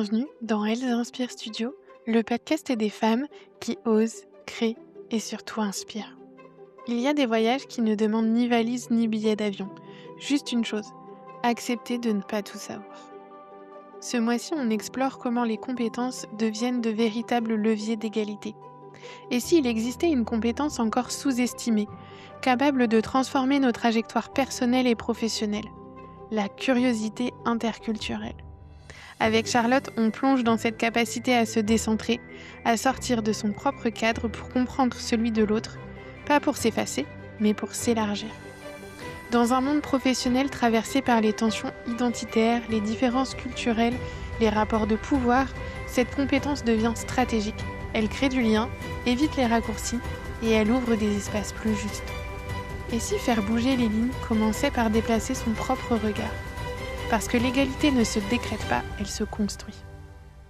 Bienvenue dans Elles Inspire Studio, le podcast des femmes qui osent, créent et surtout inspirent. Il y a des voyages qui ne demandent ni valise ni billet d'avion, juste une chose, accepter de ne pas tout savoir. Ce mois-ci, on explore comment les compétences deviennent de véritables leviers d'égalité. Et s'il existait une compétence encore sous-estimée, capable de transformer nos trajectoires personnelles et professionnelles, la curiosité interculturelle. Avec Charlotte, on plonge dans cette capacité à se décentrer, à sortir de son propre cadre pour comprendre celui de l'autre, pas pour s'effacer, mais pour s'élargir. Dans un monde professionnel traversé par les tensions identitaires, les différences culturelles, les rapports de pouvoir, cette compétence devient stratégique. Elle crée du lien, évite les raccourcis et elle ouvre des espaces plus justes. Et si faire bouger les lignes commençait par déplacer son propre regard ? Parce que l'égalité ne se décrète pas, elle se construit.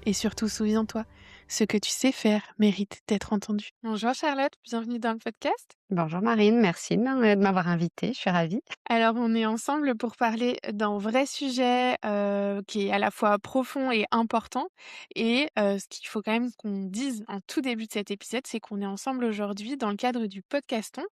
Et surtout, souviens-toi, ce que tu sais faire mérite d'être entendu. Bonjour Charlotte, bienvenue dans le podcast. Bonjour Marine, merci de m'avoir invitée, je suis ravie. Alors, on est ensemble pour parler d'un vrai sujet qui est à la fois profond et important. Et ce qu'il faut quand même qu'on dise en tout début de cet épisode, c'est qu'on est ensemble aujourd'hui dans le cadre du Podcaston,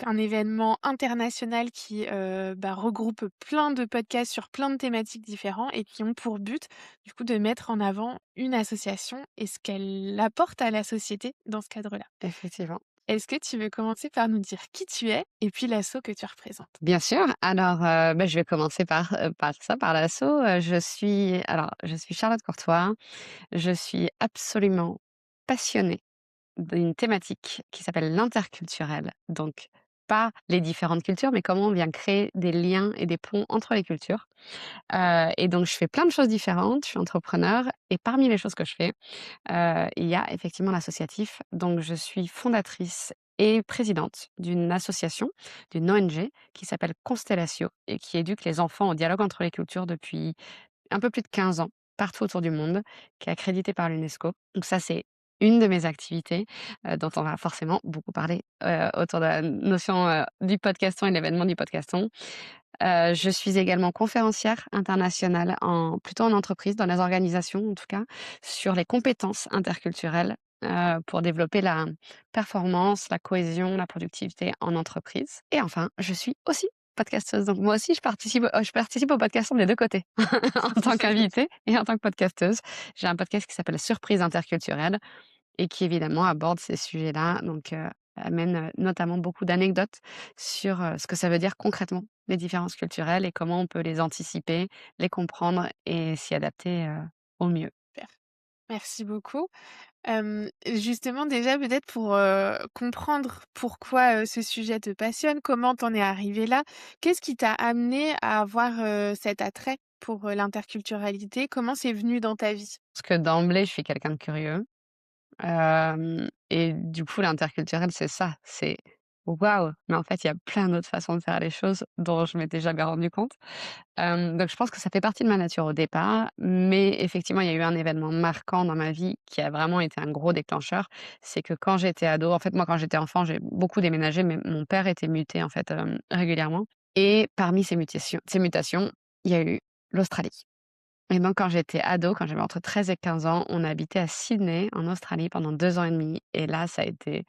un événement international qui regroupe plein de podcasts sur plein de thématiques différentes et qui ont pour but, du coup, de mettre en avant une association et ce qu'elle apporte à la société dans ce cadre-là. Effectivement. Est-ce que tu veux commencer par nous dire qui tu es et puis l'asso que tu représentes? Bien sûr, alors, je vais commencer par l'asso, je suis Charlotte Courtois, je suis absolument passionnée d'une thématique qui s'appelle l'interculturel, donc pas les différentes cultures, mais comment on vient créer des liens et des ponts entre les cultures. Et donc je fais plein de choses différentes, je suis entrepreneur et parmi les choses que je fais, il y a effectivement l'associatif. Donc je suis fondatrice et présidente d'une association, d'une ONG qui s'appelle Constellatio et qui éduque les enfants au dialogue entre les cultures depuis un peu plus de 15 ans, partout autour du monde, qui est accréditée par l'UNESCO. Donc ça, c'est une de mes activités, dont on va forcément beaucoup parler, autour de la notion, du podcaston et de l'événement du podcaston. Je suis également conférencière internationale plutôt en entreprise, dans les organisations en tout cas, sur les compétences interculturelles, pour développer la performance, la cohésion, la productivité en entreprise. Et enfin, je suis aussi podcasteuse. Donc moi aussi je participe au podcaston des 2 côtés, en tant qu'invitée et en tant que podcasteuse. J'ai un podcast qui s'appelle Surprise interculturelle et qui évidemment aborde ces sujets-là, donc amène, notamment beaucoup d'anecdotes sur, ce que ça veut dire concrètement, les différences culturelles et comment on peut les anticiper, les comprendre et s'y adapter, au mieux. Super, merci beaucoup. Justement déjà peut-être pour, comprendre pourquoi, ce sujet te passionne, comment t'en es arrivé là? Qu'est-ce qui t'a amené à avoir, cet attrait pour, l'interculturalité? Comment c'est venu dans ta vie? Parce que d'emblée, je suis quelqu'un de curieux. Et du coup, l'interculturel, c'est ça, c'est waouh! Mais en fait, il y a plein d'autres façons de faire les choses dont je m'étais jamais rendu compte. Donc je pense que ça fait partie de ma nature au départ, mais effectivement, il y a eu un événement marquant dans ma vie qui a vraiment été un gros déclencheur. C'est que quand j'étais ado en fait, moi, quand j'étais enfant, j'ai beaucoup déménagé, mais mon père était muté, en fait, régulièrement et parmi ces mutations, il y a eu l'Australie. Et donc quand j'étais ado, quand j'avais entre 13 et 15 ans, on habitait à Sydney, en Australie, pendant 2 ans et demi et là, ça a été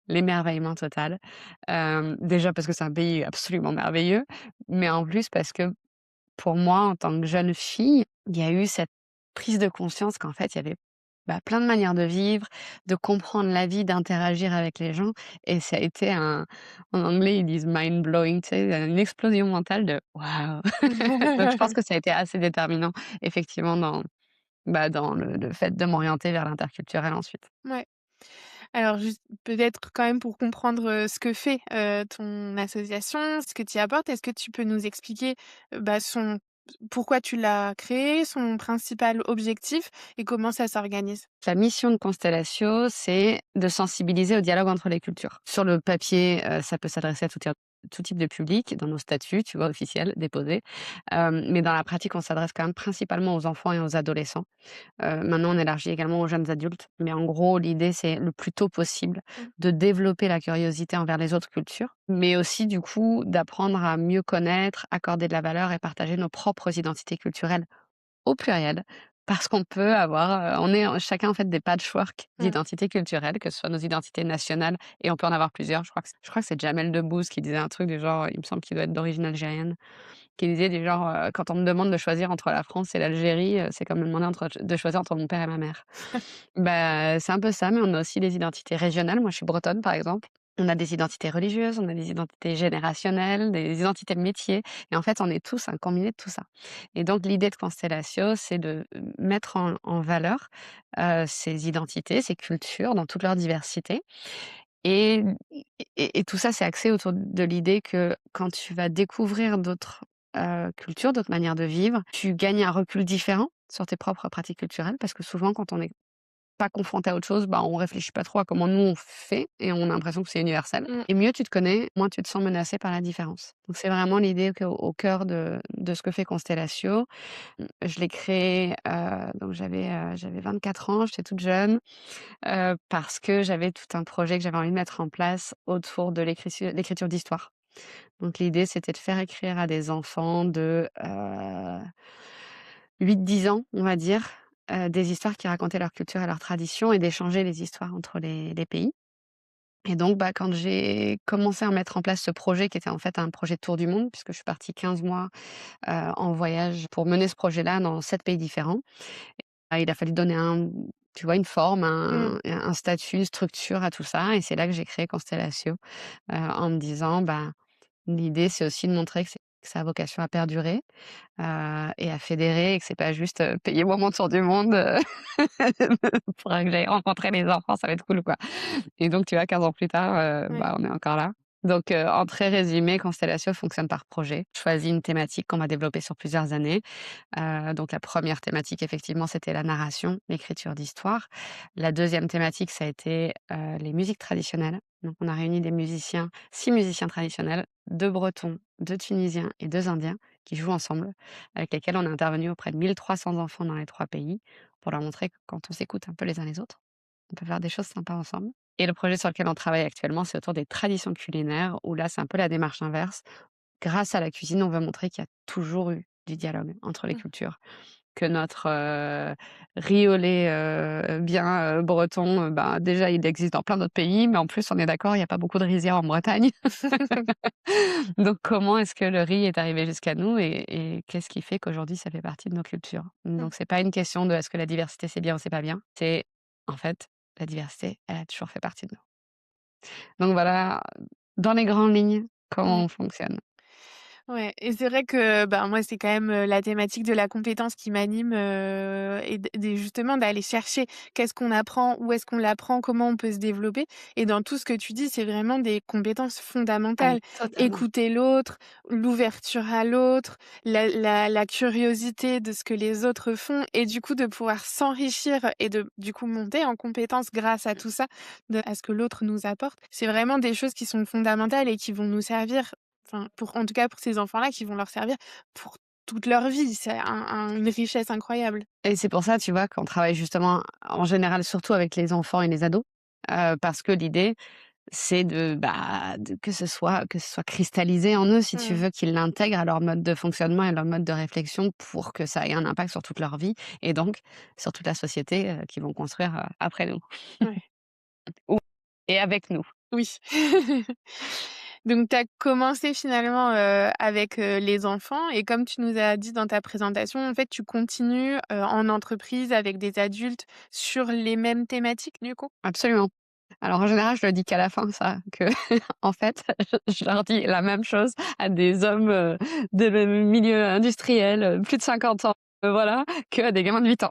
l'émerveillement total. Déjà parce que c'est un pays absolument merveilleux, mais en plus parce que, pour moi, en tant que jeune fille, il y a eu cette prise de conscience qu'en fait, il y avait, plein de manières de vivre, de comprendre la vie, d'interagir avec les gens et ça a été en anglais, ils disent mind blowing, tu sais, une explosion mentale de waouh! Donc je pense que ça a été assez déterminant effectivement dans le fait de m'orienter vers l'interculturel ensuite. Ouais. Alors juste peut-être quand même pour comprendre, ce que fait, ton association, ce que tu y apportes, est-ce que tu peux nous expliquer, son pourquoi tu l'as créé, son principal objectif et comment ça s'organise? La mission de Constellatio, c'est de sensibiliser au dialogue entre les cultures. Sur le papier, ça peut s'adresser à tout type de public, dans nos statuts, tu vois, officiels, déposés. Mais dans la pratique, on s'adresse quand même principalement aux enfants et aux adolescents. Maintenant, on élargit également aux jeunes adultes. Mais en gros, l'idée, c'est le plus tôt possible Mmh. de développer la curiosité envers les autres cultures, mais aussi, du coup, d'apprendre à mieux connaître, accorder de la valeur et partager nos propres identités culturelles au pluriel, Parce qu'on peut avoir, on est chacun en fait des patchwork Mmh. d'identités culturelles, que ce soit nos identités nationales et on peut en avoir plusieurs. Je crois que c'est Jamel Debbouze qui disait un truc du genre, il me semble qu'il doit être d'origine algérienne, qui disait du genre, «Quand on me demande de choisir entre la France et l'Algérie, c'est comme me demander de choisir entre mon père et ma mère». Bah, c'est un peu ça, mais on a aussi des identités régionales. Moi, je suis bretonne, par exemple. On a des identités religieuses, on a des identités générationnelles, des identités de métier et en fait, on est tous un combiné de tout ça et donc l'idée de Constellatio, c'est de, mettre en valeur, ces identités, ces cultures dans toute leur diversité et et tout ça, c'est axé autour de l'idée que quand tu vas découvrir d'autres, cultures, d'autres manières de vivre, tu gagnes un recul différent sur tes propres pratiques culturelles parce que souvent quand on est pas confronté à autre chose, bah, on réfléchit pas trop à comment nous on fait et on a l'impression que c'est universel Mmh. et mieux tu te connais, moins tu te sens menacé par la différence. Donc c'est vraiment l'idée au cœur de ce que fait Constellatio. Je l'ai créé, donc j'avais 24 ans, j'étais toute jeune, parce que j'avais tout un projet que j'avais envie de mettre en place autour de l'écriture d'histoire. Donc l'idée, c'était de faire écrire à des enfants de, 8-10 ans, on va dire, des histoires qui racontaient leur culture et leurs traditions et d'échanger les histoires entre les pays et donc bah, quand j'ai commencé à mettre en place ce projet qui était en fait un projet de tour du monde puisque je suis partie 15 mois, en voyage pour mener ce projet-là dans 7 pays différents. Ah, il a fallu donner tu vois, une forme, Mmh. un statut, une structure à tout ça et c'est là que j'ai créé Constellatio, en me disant: «Bah, l'idée, c'est aussi de montrer que ça a vocation à perdurer, et à fédérer et que c'est pas juste, payez-moi mon tour du monde, faudra que j'aille rencontrer les enfants, ça va être cool, quoi». Et donc tu vois, 15 ans plus tard, Ouais. bah, on est encore là. Donc en très résumé, Constellatio fonctionne par projet. Je choisis une thématique qu'on va développer sur plusieurs années. Donc la première thématique, effectivement, c'était la narration, l'écriture d'histoire. La deuxième thématique, ça a été, les musiques traditionnelles. Donc on a réuni des musiciens, 6 musiciens traditionnels, 2 bretons, 2 tunisiens et 2 indiens qui jouent ensemble, avec lesquels on est intervenu auprès de 1 300 enfants dans les 3 pays pour leur montrer que quand on s'écoute un peu les uns les autres, on peut faire des choses sympas ensemble. Et le projet sur lequel on travaille actuellement, c'est autour des traditions culinaires où là, c'est un peu la démarche inverse. Grâce à la cuisine, on veut montrer qu'il y a toujours eu du dialogue entre les Mmh. cultures, que notre, riz au lait, bien, breton, ben, déjà il existe dans plein d'autres pays, mais en plus on est d'accord, il y a pas beaucoup de rizières en Bretagne. Donc comment est-ce que le riz est arrivé jusqu'à nous et qu'est-ce qui fait qu'aujourd'hui ça fait partie de nos cultures? Mmh. Donc c'est pas une question de est-ce que la diversité c'est bien ou c'est pas bien, c'est en fait, la diversité, elle a toujours fait partie de nous. Donc voilà, dans les grandes lignes, comment Mmh. on fonctionne. Ouais et c'est vrai que, bah, moi, c'est quand même, la thématique de la compétence qui m'anime, et justement d'aller chercher qu'est-ce qu'on apprend, où est-ce qu'on l'apprend, comment on peut se développer et dans tout ce que tu dis, c'est vraiment des compétences Ah mais fondamentales. totalement. Écouter l'autre, l'ouverture à l'autre, la curiosité de ce que les autres font et du coup de pouvoir s'enrichir et de, du coup, monter en compétences grâce à tout ça, à ce que l'autre nous apporte. C'est vraiment des choses qui sont fondamentales et qui vont nous servir. Enfin, en tout cas pour ces enfants-là qui vont leur servir pour toute leur vie. C'est une richesse incroyable. Et c'est pour ça, tu vois, qu'on travaille justement, en général, surtout avec les enfants et les ados, parce que l'idée, c'est que ce soit cristallisé en eux, si tu Mmh. veux, qu'ils l'intègrent à leur mode de fonctionnement et leur mode de réflexion pour que ça ait un impact sur toute leur vie et donc sur toute la société, qu'ils vont construire, après nous Ouais. ou et avec nous. Oui. Donc tu as commencé finalement, avec, les enfants et comme tu nous as dit dans ta présentation, en fait, tu continues, en entreprise avec des adultes sur les mêmes thématiques, du coup? Absolument. Alors en général, je le dis qu'à la fin ça, que en fait, je leur dis la même chose à des hommes, de le milieu industriel, plus de 50 ans, voilà, qu'à des gamins de 8 ans.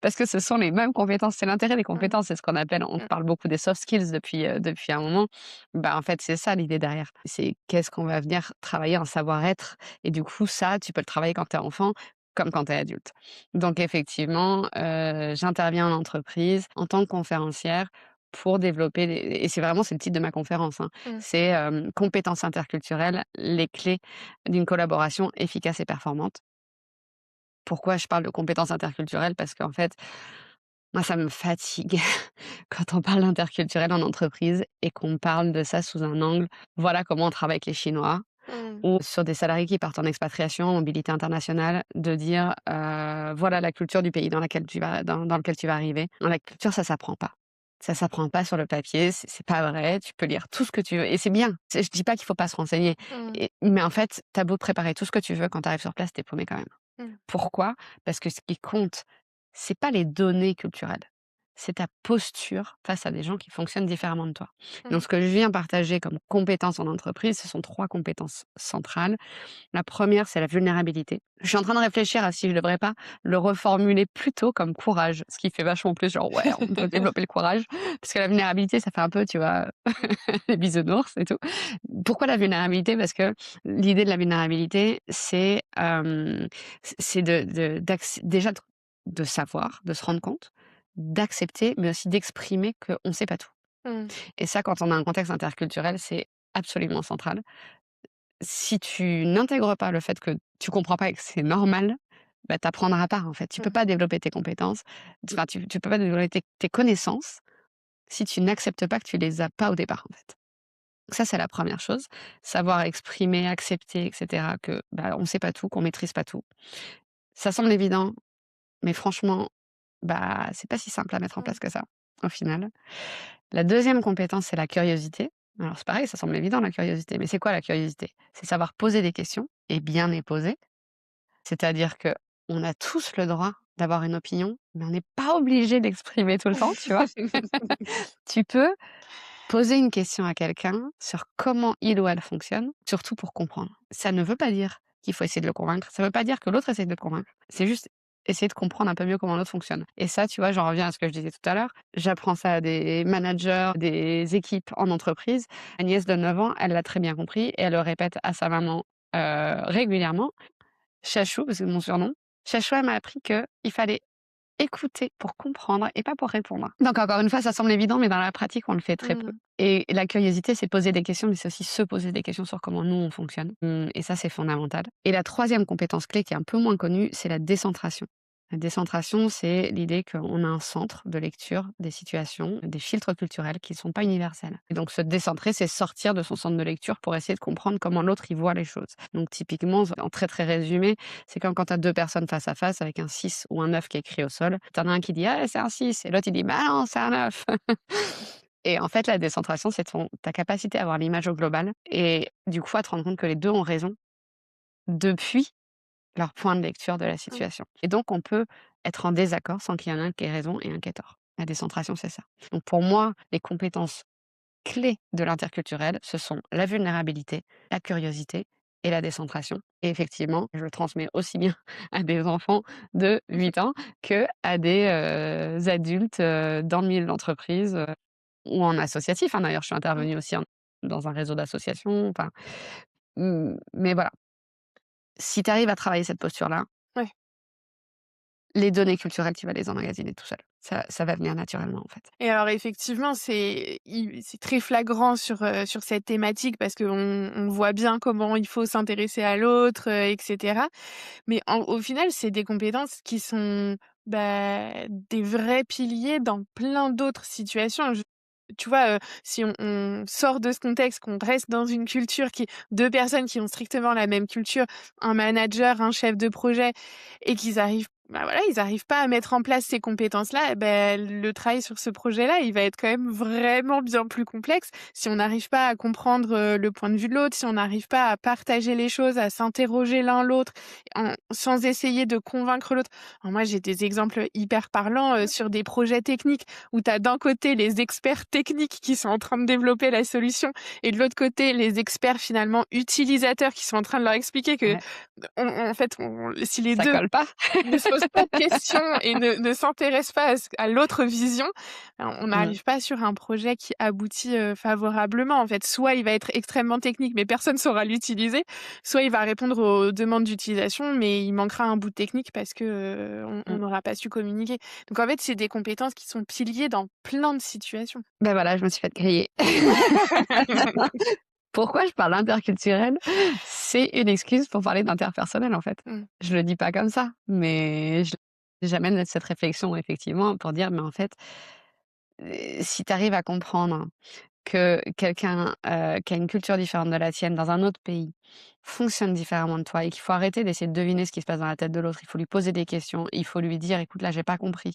Parce que ce sont les mêmes compétences, c'est l'intérêt des Mmh. compétences, c'est ce qu'on appelle on Mmh. parle beaucoup des soft skills depuis un moment. Bah, en fait, c'est ça l'idée derrière. C'est qu'est-ce qu'on va venir travailler en savoir-être et du coup ça, tu peux le travailler quand tu es enfant comme quand tu es adulte. Donc effectivement, j'interviens en entreprise en tant que conférencière pour développer c'est le titre de ma conférence, hein. Mmh. C'est, «Compétences interculturelles, les clés d'une collaboration efficace et performante». Pourquoi je parle de compétences interculturelles? Parce qu'en fait, moi, ça me fatigue quand on parle d'interculturel en entreprise et qu'on parle de ça sous un angle, voilà comment on travaille avec les Chinois, Mmh. ou sur des salariés qui partent en expatriation, en mobilité internationale, de dire, voilà la culture du pays dans lequel tu vas arriver. La culture, ça s'apprend pas. Ça s'apprend pas sur le papier, c'est pas vrai, tu peux lire tout ce que tu veux et c'est bien. Je dis pas qu'il faut pas se renseigner Mmh. mais en fait, tu as beau préparer tout ce que tu veux, quand tu arrives sur place, tu es paumé quand même. Mmh. Pourquoi? Parce que ce qui compte, c'est pas les données culturelles, c'est ta posture face à des gens qui fonctionnent différemment de toi. Donc Mmh. ce que je viens partager comme compétences en entreprise, ce sont 3 compétences centrales. La première, c'est la vulnérabilité. Je suis en train de réfléchir à si je devrais pas le reformuler plutôt comme courage, ce qui fait vachement plus genre: «Ouais, on doit développer le courage», parce que la vulnérabilité, ça fait un peu, tu vois, les bisounours et tout. Pourquoi la vulnérabilité? Parce que l'idée de la vulnérabilité, c'est déjà de savoir, de se rendre compte, d'accepter, mais aussi d'exprimer qu'on ne sait pas tout. Mmh. Et ça, quand on a un contexte interculturel, c'est absolument central. Si tu n'intègres pas le fait que tu comprends pas et que c'est normal, bah, tu apprendras pas, en fait. Tu peux Mmh. pas développer tes compétences, enfin, tu peux pas développer tes connaissances si tu n'acceptes pas que tu les as pas au départ, en fait. Donc ça, c'est la première chose. Savoir exprimer, accepter, et cetera, que, bah, on sait pas tout, qu'on maîtrise pas tout. Ça semble évident, mais franchement, bah, c'est pas si simple à mettre en Mmh. place que ça, au final. La deuxième compétence, c'est la curiosité. Alors c'est pareil, ça semble évident la curiosité, mais c'est quoi la curiosité? C'est savoir poser des questions et bien les poser. C'est-à-dire que on a tous le droit d'avoir une opinion, mais on n'est pas obligé d'exprimer tout le temps, tu vois? Tu peux poser une question à quelqu'un sur comment il ou elle fonctionne, surtout pour comprendre. Ça ne veut pas dire qu'il faut essayer de le convaincre, ça ne veut pas dire que l'autre essaie de le convaincre. C'est juste essayer de comprendre un peu mieux comment l'autre fonctionne. Et ça, tu vois, j'en reviens à ce que je disais tout à l'heure. J'apprends ça à des managers, des équipes en entreprise. Ma nièce de 9 ans, elle l'a très bien compris et elle le répète à sa maman régulièrement. Chachou, parce que c'est mon surnom. Chachou, elle m'a appris qu'il fallait écouter pour comprendre et pas pour répondre. Donc encore une fois, ça semble évident, mais dans la pratique, on le fait très peu. Mmh. Et la curiosité, c'est poser des questions, mais c'est aussi se poser des questions sur comment nous, on fonctionne. Et ça, c'est fondamental. Et la troisième compétence clé, qui est un peu moins connue, c'est la décentration. La décentration, c'est l'idée qu'on a un centre de lecture des situations, des filtres culturels qui ne sont pas universels. Et donc se décentrer, c'est sortir de son centre de lecture pour essayer de comprendre comment l'autre y voit les choses. Donc typiquement, en très très résumé, c'est comme quand tu as 2 personnes face à face avec un 6 ou un 9 qui est écrit au sol. Tu en as un qui dit: «Ah, c'est un 6» et l'autre il dit: «Bah non, c'est un 9». Et en fait, la décentration, c'est ta capacité à avoir l'image au global et du coup à te rendre compte que les 2 ont raison depuis leur point de lecture de la Mmh. situation. Et donc on peut être en désaccord sans qu'il y en ait un qui ait raison et un qui ait tort. La décentration, c'est ça. Donc pour moi, les compétences clés de l'interculturel, ce sont la vulnérabilité, la curiosité et la décentration. Et effectivement, je le transmets aussi bien à des enfants de 8 ans que à des adultes dans le milieu de l'entreprise ou en associatif, hein. D'ailleurs, je suis Mmh. intervenue aussi dans un réseau d'associations. Enfin, mais voilà, si tu arrives à travailler cette posture-là, Ouais. les données culturelles, tu vas les emmagasiner tout seul. Ça va venir naturellement, en fait. Et alors effectivement, c'est très flagrant sur cette thématique parce qu'on voit bien comment il faut s'intéresser à l'autre, et cetera. Mais au final, c'est des compétences qui sont, bah, des vrais piliers dans plein d'autres situations. Tu vois, si on sort de ce contexte, qu'on reste dans une culture qui 2 personnes qui ont strictement la même culture, un manager, un chef de projet et qu'ils arrivent bah, voilà, ils arrivent pas à mettre en place ces compétences-là, et beh, le travail sur ce projet-là, il va être quand même vraiment bien plus complexe si on n'arrive pas à comprendre, le point de vue de l'autre, si on n'arrive pas à partager les choses, à s'interroger l'un l'autre sans essayer de convaincre l'autre. Alors moi, j'ai des exemples hyper parlants, sur des projets techniques où tu as d'un côté les experts techniques qui sont en train de développer la solution et de l'autre côté les experts finalement utilisateurs qui sont en train de leur expliquer que Ouais, en fait, si les ça 2 colle pas. ne se posent pas de questions et ne s'intéressent pas à l'autre vision, on Mmh. n'arrive pas sur un projet qui aboutit, favorablement, en fait. Soit il va être extrêmement technique, mais personne saura l'utiliser, soit il va répondre aux demandes d'utilisation, mais il manquera un bout de technique parce que, on Mmh. n'aura pas su communiquer. Donc en fait, c'est des compétences qui sont piliers dans plein de situations. Bah, voilà, je me suis faite griller. Pourquoi je parle d'interculturel? C'est une excuse pour parler d'interpersonnel, en fait. Mmh. Je le dis pas comme ça, mais j'amène cette réflexion effectivement pour dire: «Mais en fait, si tu arrives à comprendre que quelqu'un, qui a une culture différente de la tienne dans un autre pays, fonctionne différemment de toi et qu'il faut arrêter d'essayer de deviner ce qui se passe dans la tête de l'autre. Il faut lui poser des questions, il faut lui dire: «Écoute, là, j'ai pas compris.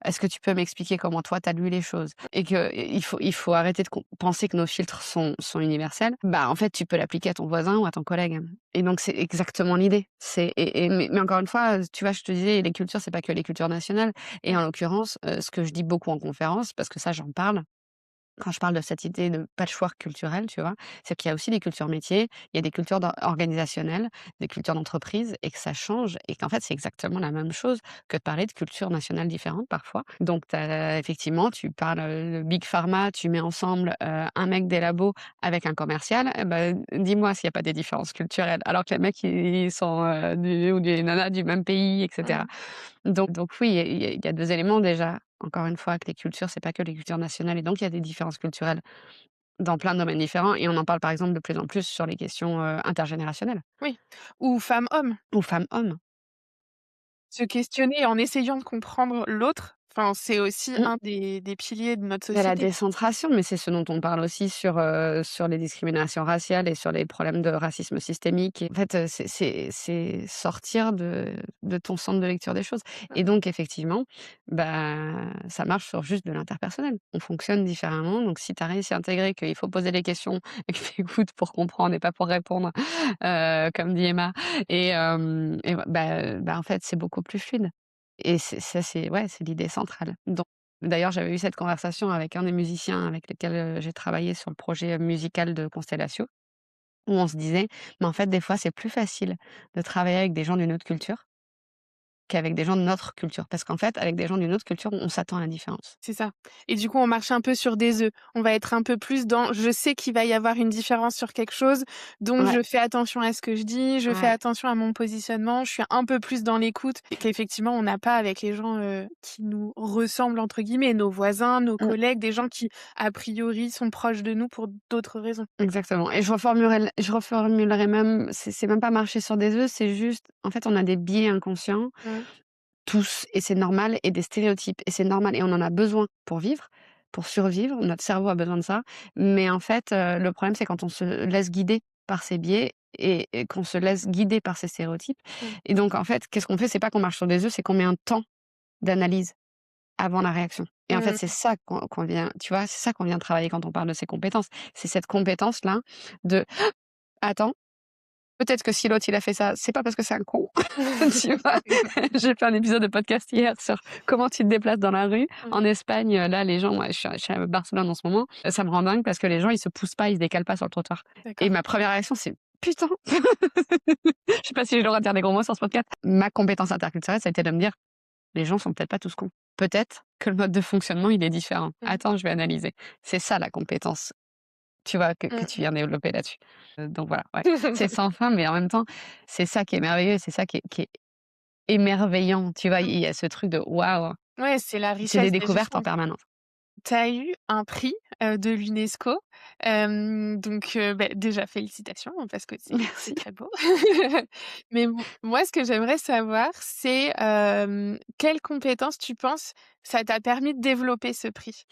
Est-ce que tu peux m'expliquer comment toi tu as lu les choses?» Et que il faut arrêter de penser que nos filtres sont universels. Bah, en fait, tu peux l'appliquer à ton voisin ou à ton collègue et donc c'est exactement l'idée. C'est mais encore une fois, tu vois, je te disais, les cultures, c'est pas que les cultures nationales et Mmh. en l'occurrence, ce que je dis beaucoup en conférence, parce que ça, j'en parle, quand je parle de cette idée de patchwork culturel, tu vois? C'est qu'il y a aussi des cultures métiers, il y a des cultures organisationnelles, des cultures d'entreprise et que ça change et qu'en fait, c'est exactement la même chose que de parler de cultures nationales différentes parfois. Donc effectivement, tu parles, de big pharma, tu mets ensemble, un mec des labos avec un commercial, et bah, dis-moi s'il y a pas des différences culturelles? Alors que les mecs, ils sont, ou des nanas du même pays et cetera. Mmh. Donc oui, il y a 2 éléments déjà. Encore une fois, que les cultures, c'est pas que les cultures nationales et donc il y a des différences culturelles dans plein de domaines différents et on en parle par exemple de plus en plus sur les questions, intergénérationnelles Oui. Ou femme-homme. ou femmes-hommes. Se questionner en essayant de comprendre l'autre, enfin, c'est aussi Mmh. un des piliers de notre Il y a la société. décentration, mais c'est ce dont on parle aussi sur les discriminations raciales et sur les problèmes de racisme systémique et en fait, c'est sortir de ton centre de lecture des choses et donc effectivement, bah, ça marche sur juste de l'interpersonnel. On fonctionne différemment, donc si tu as réussi à intégrer qu'il faut poser les questions et que tu écoutes pour comprendre et pas pour répondre, comme dit Emma et en fait, c'est beaucoup plus fluide et c'est ouais, c'est l'idée centrale. D'ailleurs, j'avais eu cette conversation avec un des musiciens avec lesquels, j'ai travaillé sur le projet, musical de Constellatio, où on se disait: «Mais en fait, des fois, c'est plus facile de travailler avec des gens d'une autre culture qu'avec des gens de notre culture». Parce qu'en fait, avec des gens d'une autre culture, on s'attend à la différence. C'est ça et du coup, on marche un peu sur des œufs. On va être un peu plus dans: «Je sais qu'il va y avoir une différence sur quelque chose, donc Ouais, je fais attention à ce que je dis, je fais ouais, attention à mon positionnement». Je suis un peu plus dans l'écoute et qu'effectivement, on n'a pas avec les gens, qui nous «ressemblent» entre guillemets, nos voisins, nos mmh, collègues, des gens qui, a priori, sont proches de nous pour d'autres raisons. exactement et je reformulerais même, c'est même pas marcher sur des œufs, c'est juste, en fait, on a des biais inconscients Mmh. tous et c'est normal et des stéréotypes et c'est normal et on en a besoin pour vivre, pour survivre. Notre cerveau a besoin de ça. Mais en fait, le problème, c'est quand on se laisse guider par ces biais et qu'on se laisse guider par ces stéréotypes Mmh. et donc en fait, qu'est-ce qu'on fait? C'est pas qu'on marche sur des œufs, c'est qu'on met un temps d'analyse avant la réaction et en fait, c'est Mmh. ça qu'on vient tu vois? C'est ça qu'on vient travailler quand on parle de ces compétences. C'est cette compétence-là de: «Attends, peut-être que si l'autre il a fait ça, c'est pas parce que c'est un con». Tu vois? J'ai fait un épisode de podcast hier sur comment tu te déplaces dans la rue. Mmh. En Espagne, là, les gens, moi, je suis à Barcelone en ce moment, ça me rend dingue parce que les gens, ils se poussent pas, ils se décalent pas sur le trottoir et D'accord. ma première réaction, c'est: «Putain!» Je sais pas si j'ai le droit de dire des gros mots sur ce podcast. Ma compétence interculturelle, ça a été de me dire: «Les gens sont peut-être pas tous cons. Peut-être que le mode de fonctionnement, il est différent. Mmh. Attends, je vais analyser». C'est ça la compétence, tu vois, que Mmh. tu viens développer là-dessus. Donc voilà, ouais. C'est sans fin, mais en même temps, c'est ça qui est merveilleux, c'est ça qui est émerveillant, tu vois? Mmh. Il y a ce truc de waouh, Ouais, c'est la c'est des richesse des découvertes en échanges. permanence. Tu as eu un prix, de l'UNESCO, donc bah, déjà félicitations, hein, parce que c'est Merci. très beau. Mais moi, ce que j'aimerais savoir, c'est, quelles compétences tu penses ça t'a permis de développer ce prix?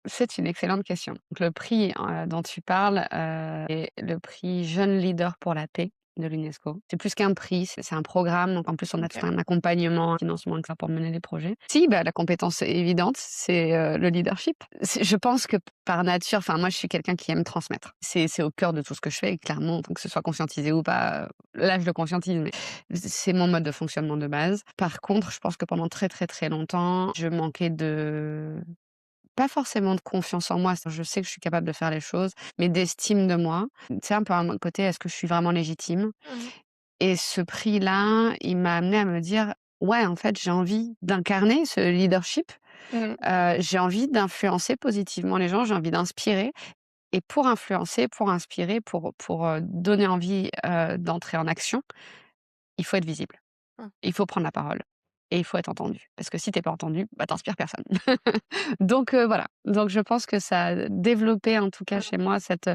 C'est une excellente question. Donc le prix, dont tu parles, est le prix Jeune Leader pour la paix de l'UNESCO. C'est plus qu'un prix, c'est un programme, donc en plus on a tout OK. un accompagnement, un financement et cetera pour mener les projets. Si, bah, la compétence évidente, c'est, le leadership. Je pense que par nature, enfin moi je suis quelqu'un qui aime transmettre. C'est au cœur de tout ce que je fais et clairement, donc que ce soit conscientisé ou pas, là je le conscientise, mais c'est mon mode de fonctionnement de base. Par contre, je pense que pendant très, très, très longtemps, je manquais de pas forcément de confiance en moi, je sais que je suis capable de faire les choses, mais d'estime de moi. Tu sais, un peu à mon côté, est-ce que je suis vraiment légitime? Mmh. Et ce prix-là, il m'a amené à me dire: «Ouais, en fait, j'ai envie d'incarner ce leadership, Mmh. j'ai envie d'influencer positivement les gens, j'ai envie d'inspirer» et pour influencer, pour inspirer, pour donner envie, d'entrer en action, il faut être visible. Mmh. Il faut prendre la parole et il faut être entendu. Parce que si tu es pas entendu, bah, tu inspires personne. Donc voilà. Donc je pense que ça a développé en tout cas Mmh. chez moi cette,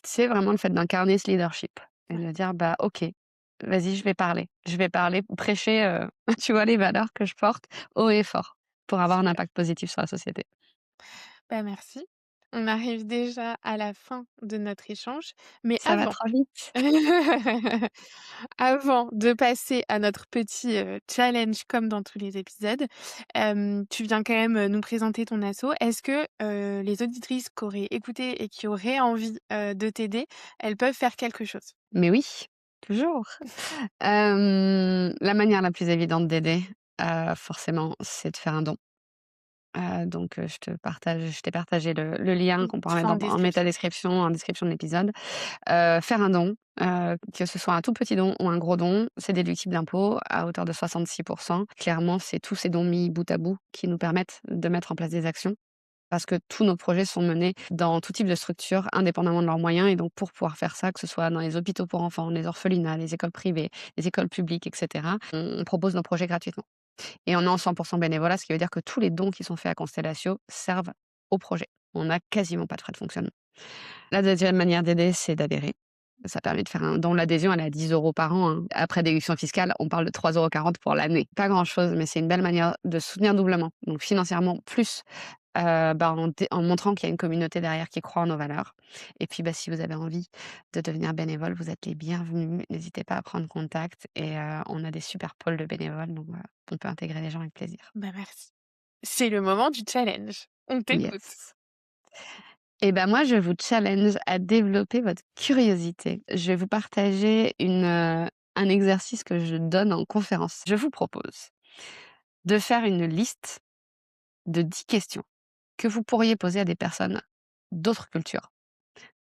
c'est vraiment le fait d'incarner ce leadership et Ouais. de dire: «Bah OK, vas-y je vais parler, prêcher, tu vois les valeurs que je porte haut et fort pour avoir un Super. impact positif sur la société». Bah, merci. On arrive déjà à la fin de notre échange, mais Ça va avant trop vite. avant de passer à notre petit, challenge comme dans tous les épisodes, tu viens quand même, nous présenter ton asso. Est-ce que, les auditrices qui auraient écouté et qui auraient envie, de t'aider, elles peuvent faire quelque chose? Mais oui, toujours. La manière la plus évidente d'aider, forcément, c'est de faire un don. Donc, je t'ai partagé le lien Mmh, qu'on peut ce remettre sera en en description. métadescription, en description de l'épisode. Faire un don, que ce soit un tout petit don ou un gros don, c'est déductible d'impôt à hauteur de 66. Clairement, c'est tous ces dons mis bout à bout qui nous permettent de mettre en place des actions. Parce que tous nos projets sont menés dans tout type de structure, indépendamment de leurs moyens et donc pour pouvoir faire ça, que ce soit dans les hôpitaux pour enfants, les orphelinats, les écoles privées, les écoles publiques et cetera, on propose nos projets gratuitement et on est en 100 bénévolat, ce qui veut dire que tous les dons qui sont faits à Constellatio servent au projet. On n'a quasiment pas de frais de fonctionnement. La deuxième manière d'aider, c'est d'adhérer. Ça permet de faire un don. L'adhésion, elle est à 10 € par an, hein. Après déduction fiscale, on parle de 3,40 € pour l'année. Pas grand-chose, mais c'est une belle manière de soutenir doublement, donc financièrement plus, en montrant qu'il y a une communauté derrière qui croit en nos valeurs et puis, si vous avez envie de devenir bénévole, vous êtes les bienvenus. N'hésitez pas à prendre contact et on a des super pôles de bénévoles, donc on peut intégrer les gens avec plaisir. Bah, merci. C'est le moment du challenge. On t'écoute. Yes. Et moi, je vous challenge à développer votre curiosité. Je vais vous partager un exercice que je donne en conférence. Je vous propose de faire une liste de 10 questions que vous pourriez poser à des personnes d'autres cultures,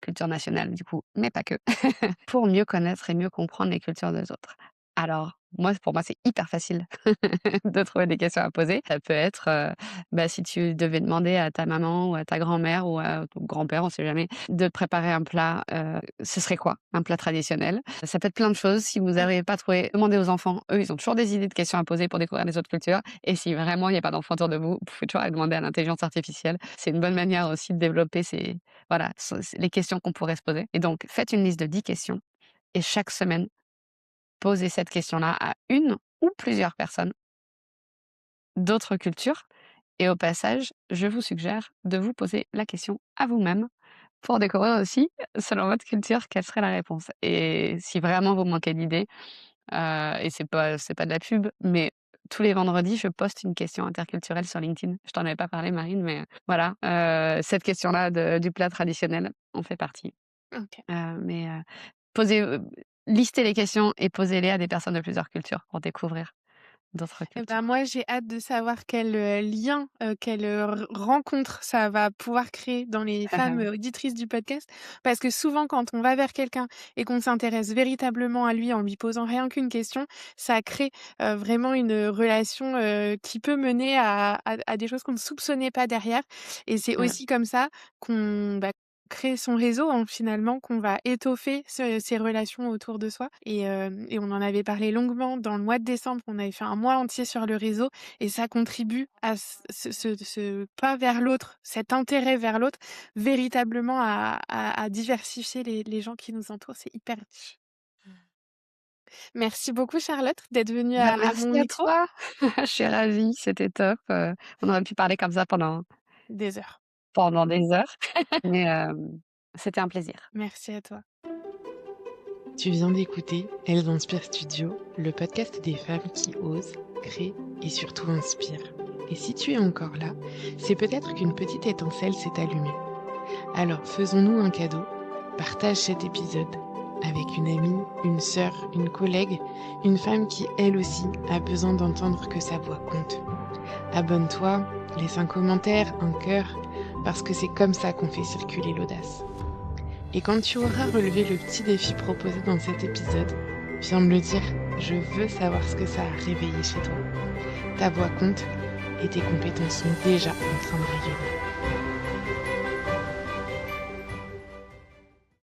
culture nationale du coup, mais pas que, pour mieux connaître et mieux comprendre les cultures des autres. Alors, pour moi, c'est hyper facile de trouver des questions à poser. Ça peut être, si tu devais demander à ta maman ou à ta grand-mère ou à ton grand-père, on sait jamais, de préparer un plat, ce serait quoi? Un plat traditionnel. Ça peut être plein de choses. Si vous n'arrivez pas à trouver, demandez aux enfants. Eux, ils ont toujours des idées de questions à poser pour découvrir les autres cultures et si vraiment il y a pas d'enfants autour de vous, vous pouvez toujours aller demander à l'intelligence artificielle. C'est une bonne manière aussi de développer les questions qu'on pourrait se poser et donc faites une liste de 10 questions et chaque semaine, posez cette question-là à une ou plusieurs personnes d'autres cultures et au passage, je vous suggère de vous poser la question à vous-même pour découvrir aussi, selon votre culture, quelle serait la réponse et si vraiment vous manquez d'idées, et c'est pas de la pub, mais tous les vendredis, je poste une question interculturelle sur LinkedIn. Je t'en avais pas parlé Marine, mais voilà, cette question-là du plat traditionnel en fait partie. OK. Mais posez, listez les questions et posez-les à des personnes de plusieurs cultures pour découvrir d'autres Et ben, cultures. moi, j'ai hâte de savoir quel, lien, quelle, r rencontre ça va pouvoir créer dans les femmes, auditrices du podcast. Parce que souvent, quand on va vers quelqu'un et qu'on s'intéresse véritablement à lui en lui posant rien qu'une question, ça crée, vraiment une, relation, qui peut mener à des choses qu'on ne soupçonnait pas derrière et c'est Ouais. aussi comme ça qu'on, crée son réseau, hein, finalement, qu'on va étoffer ces relations autour de soi et on en avait parlé longuement dans le mois de décembre. On avait fait un mois entier sur le réseau et ça contribue à ce pas vers l'autre, cet intérêt vers l'autre, véritablement à diversifier les gens qui nous entourent. C'est hyper riche. Merci beaucoup Charlotte d'être venue à mon Merci à micro. toi. Je suis ravie, c'était top, on aurait pu parler comme ça Des heures. pendant des heures, mais c'était un plaisir. Merci à toi. Tu viens d'écouter Elles inspirent Studio, le podcast des femmes qui osent, créent et surtout inspirent. Et si tu es encore là, c'est peut-être qu'une petite étincelle s'est allumée. Alors faisons-nous un cadeau, partage cet épisode avec une amie, une sœur, une collègue, une femme qui elle aussi a besoin d'entendre que sa voix compte. Abonne-toi, laisse un commentaire, un cœur, parce que c'est comme ça qu'on fait circuler l'audace. Et quand tu auras relevé le petit défi proposé dans cet épisode, viens me le dire, je veux savoir ce que ça a réveillé chez toi. Ta voix compte et tes compétences sont déjà en train de rayonner.